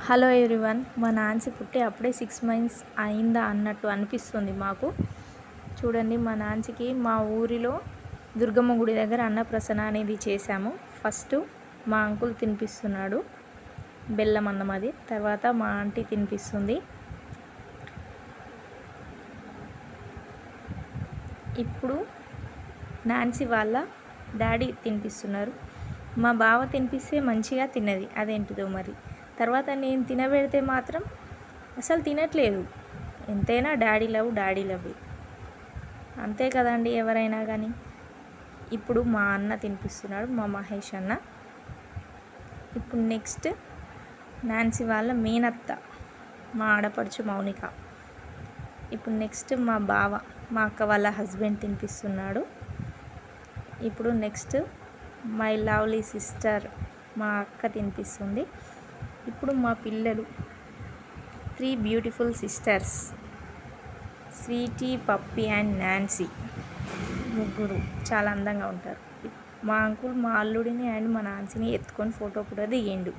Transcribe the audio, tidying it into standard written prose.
Hello everyone, మా నాన్సి పుట్టి అప్పుడే 6 మంత్స్ అయిందా అన్నట్టు అనిపిస్తుంది మాకు. చూడండి, మా నాన్సికి మా ఊరిలో దుర్గమ్మ గుడి దగ్గర అన్నప్రసన అనేది చేశాము. ఫస్ట్ మా అంకుల్ తినిపిస్తున్నాడు బెల్లం అన్నం, అది తర్వాత మా ఆంటీ తినిపిస్తుంది. ఇప్పుడు నాన్సి వాళ్ళ డాడీ తినిపిస్తున్నారు. మా బావ తినిపిస్తే మంచిగా తిన్నది, అదేంటిదో మరి. తర్వాత నేను తినబెడితే మాత్రం అసలు తినట్లేదు. ఎంతైనా డాడీ లవ్ అంతే కదండి, ఎవరైనా కానీ. ఇప్పుడు మా అన్న తినిపిస్తున్నాడు, మా మహేష్ అన్న. ఇప్పుడు నెక్స్ట్ నాన్సి వాళ్ళ మేనత్త, మా ఆడపడుచు మౌనిక. ఇప్పుడు నెక్స్ట్ మా బావ, మా అక్క వాళ్ళ హస్బెండ్ తినిపిస్తున్నాడు. ఇప్పుడు నెక్స్ట్ మై లవ్లీ సిస్టర్, మా అక్క తినిపిస్తుంది. ఇప్పుడు మా పిల్లలు 3 beautiful sisters, Sweety, Puppy and Nancy. ముగ్గురు చాలా అందంగా ఉంటారు. మా అంకుల్ మా అల్లుడిని అండ్ మా నాన్సీని ఎత్తుకొని ఫోటో కూడా దిగిండు.